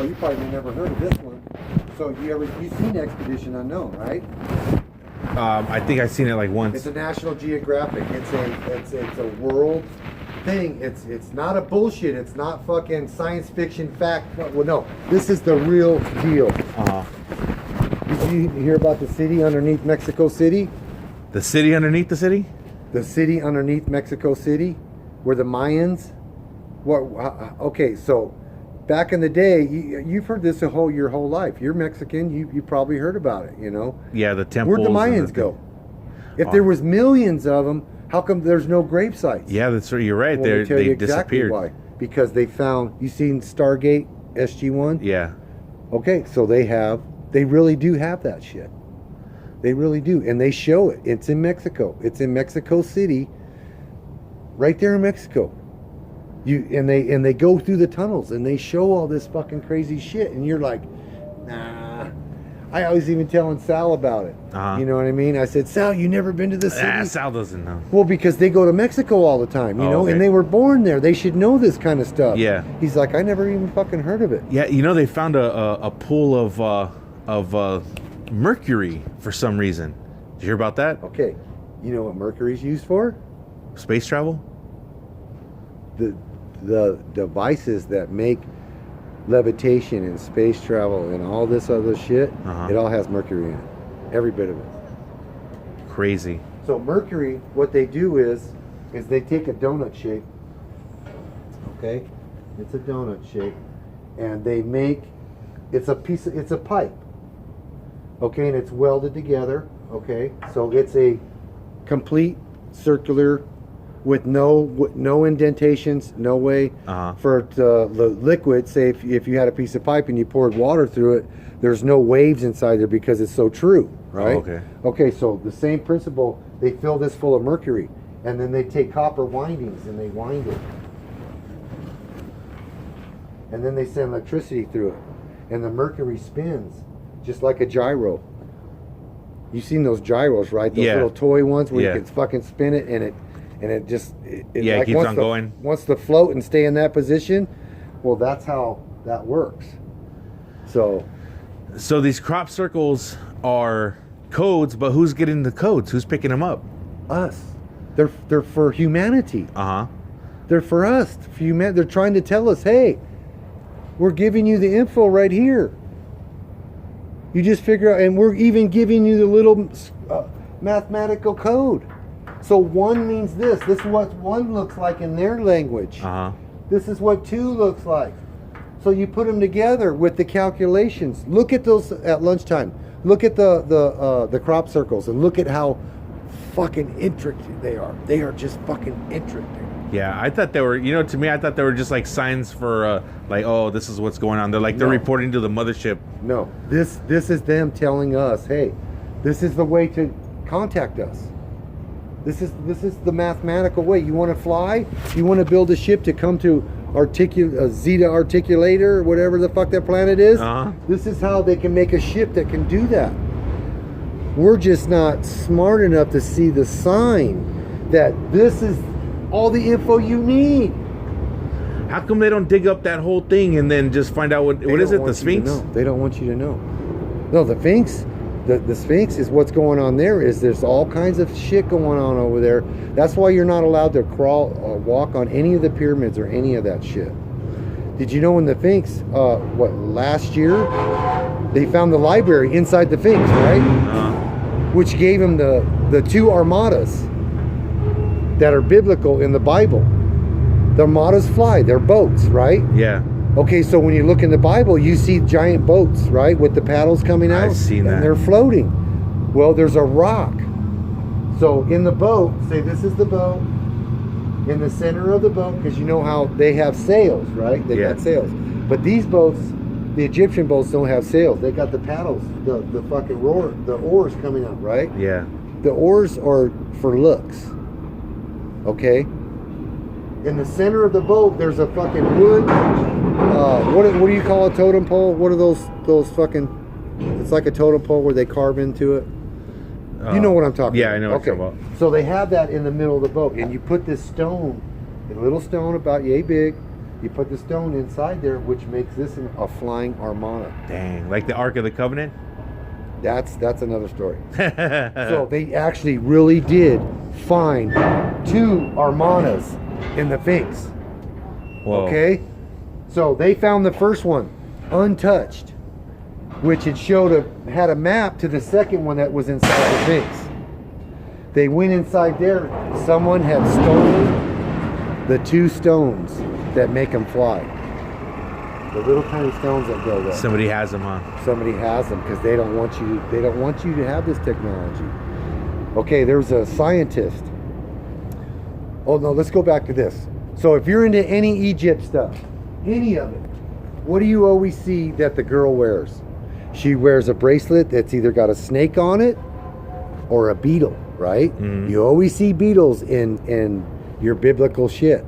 Oh, you probably never heard of this one. So you've seen Expedition Unknown, right? I think I've seen it like once. It's a National Geographic. It's a world thing. It's not a bullshit. It's not fucking science fiction fact. Well, no, this is the real deal. Did you hear about the city underneath Mexico City? The city underneath the city? The city underneath Mexico City, where the Mayans. Okay, so back in the day, you've heard this your whole life. You're Mexican. You probably heard about it. You know. Yeah, the temples. Where'd the Mayans go? If there was millions of them, how come there's no grave sites? Yeah, that's right. You're right. Well, let me tell you They exactly disappeared. why. Because they found. You seen Stargate SG-1? Yeah. Okay, so they really do have that shit. They really do, and they show it. It's in Mexico. It's in Mexico City, right there in Mexico. And they go through the tunnels and they show all this fucking crazy shit, and you're like, nah. I always even telling Sal about it. You know what I mean? I said, Sal, you never been to the city? Sal doesn't know. Well, because they go to Mexico all the time, you know, okay. and they were born there. They should know this kind of stuff. Yeah. He's like, I never even fucking heard of it. Yeah, you know, they found a pool of mercury for some reason. Did you hear about that? Okay, you know what mercury's used for? Space travel? The devices that make levitation and space travel and all this other shit, it all has mercury in it. Every bit of it. Crazy. So mercury, what they do is they take a donut shape. Okay? It's a donut shape. And they make, it's a pipe. Okay, and it's welded together. Okay? So it's a complete circular with no indentations, no way for the liquid. Say if you had a piece of pipe and you poured water through it, there's no waves inside there because it's so true, right? Okay. Okay, so the same principle, they fill this full of mercury, and then they take copper windings and they wind it. And then they send electricity through it. And the mercury spins just like a gyro. You've seen those gyros, right? Those little toy ones where you can fucking spin it and it just it keeps on going. Wants to float and stay in that position. Well, that's how that works. So these crop circles are codes, but who's getting the codes? Who's picking them up? us. They're for humanity. They're for us. For human. They're trying to tell us, hey, we're giving you the info right here. You just figure out, and we're even giving you the little mathematical code. So 1 means this. This is what 1 looks like in their language. This is what 2 looks like. So you put them together with the calculations. Look at those at lunchtime. Look at the crop circles and look at how fucking intricate they are. They are just fucking intricate. Yeah, I thought they were, to me, I thought they were just like signs for, like, oh, this is what's going on. They're like, they're reporting to the mothership. No, this is them telling us, hey, this is the way to contact us. This is the mathematical way. You want to fly? You want to build a ship to come to Zeta Articulator, whatever the fuck that planet is? This is how they can make a ship that can do that. We're just not smart enough to see the sign that this is all the info you need. How come they don't dig up that whole thing and then just find out what is it? The Sphinx? They don't want you to know. No, the Sphinx. The Sphinx is what's going on there. There's all kinds of shit going on over there. That's why you're not allowed to crawl or walk on any of the pyramids or any of that shit. Did you know in the Sphinx, last year, they found the library inside the Sphinx, right? Which gave them the 2 armadas that are biblical in the Bible. The armadas fly. They're boats, right? Yeah. Okay, so when you look in the Bible, you see giant boats, right, with the paddles coming out. I've seen that. And they're floating. Well, there's a rock. So in the boat, say this is the boat. In the center of the boat, because you know how they have sails, right? They got sails. But these boats, the Egyptian boats, don't have sails. They got the paddles, the fucking the oars coming out, right? Yeah. The oars are for looks. Okay? In the center of the boat, there's a fucking wood. What do you call a totem pole? What are those fucking? It's like a totem pole where they carve into it. You know what I'm talking about. Yeah, I know what you're talking about. So they have that in the middle of the boat, and you put this stone, a little stone about yay big, You put the stone inside there, which makes this a flying armada. Dang, like the Ark of the Covenant? That's another story. So they actually really did find 2 armadas in the Sphinx. Whoa. Okay? So they found the first one untouched, which it had a map to the second one that was inside the Sphinx. They went inside there. Someone had stolen the 2 stones that make them fly. The little tiny stones that go there. Somebody has them, huh? Somebody has them because they don't want you. They don't want you to have this technology. Okay, there's a scientist. Oh no, let's go back to this. So if you're into any Egypt stuff, any of it, what do you always see that the girl wears? She wears a bracelet that's either got a snake on it or a beetle, right? Mm-hmm. You always see beetles in your biblical shit.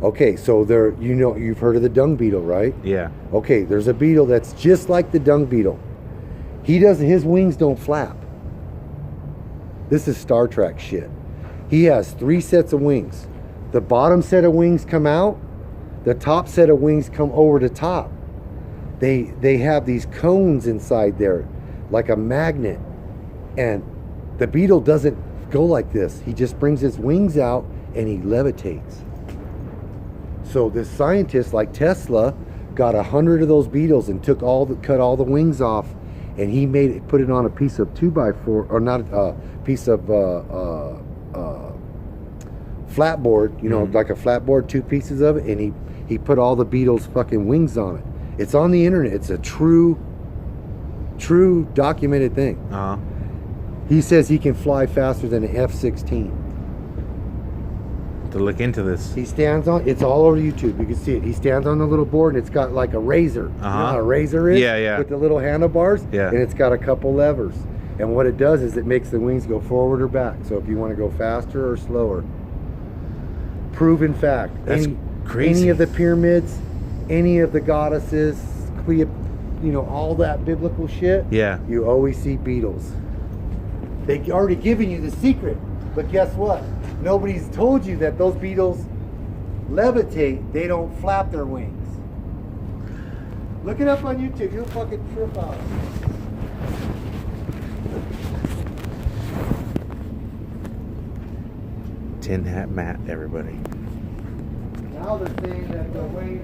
Okay, so you've heard of the dung beetle, right? Yeah. Okay, there's a beetle that's just like the dung beetle. His wings don't flap. This is Star Trek shit. He has 3 sets of wings. The bottom set of wings come out. The top set of wings come over the top. They have these cones inside there, like a magnet. And the beetle doesn't go like this. He just brings his wings out and he levitates. So this scientist, like Tesla, got 100 of those beetles and cut all the wings off, and he put it on a piece of 2x4, or not a piece of flatboard, like a flatboard, 2 pieces of it, and he put all the beetles' fucking wings on it. It's on the internet. It's a true documented thing. Uh-huh. He says he can fly faster than an F-16. To look into this. He stands on, it's all over YouTube, you can see it. He stands on the little board and it's got like a razor. You know how a razor is? Yeah, yeah. With the little handlebars? Yeah. And it's got a couple levers. And what it does is it makes the wings go forward or back. So if you want to go faster or slower. Proven fact. That's crazy. Any of the pyramids, any of the goddesses, all that biblical shit. Yeah. You always see beetles. They already given you the secret. But guess what? Nobody's told you that those beetles levitate. They don't flap their wings. Look it up on YouTube. You'll fucking trip out. Tin Hat Matt, everybody. Now they're saying that the way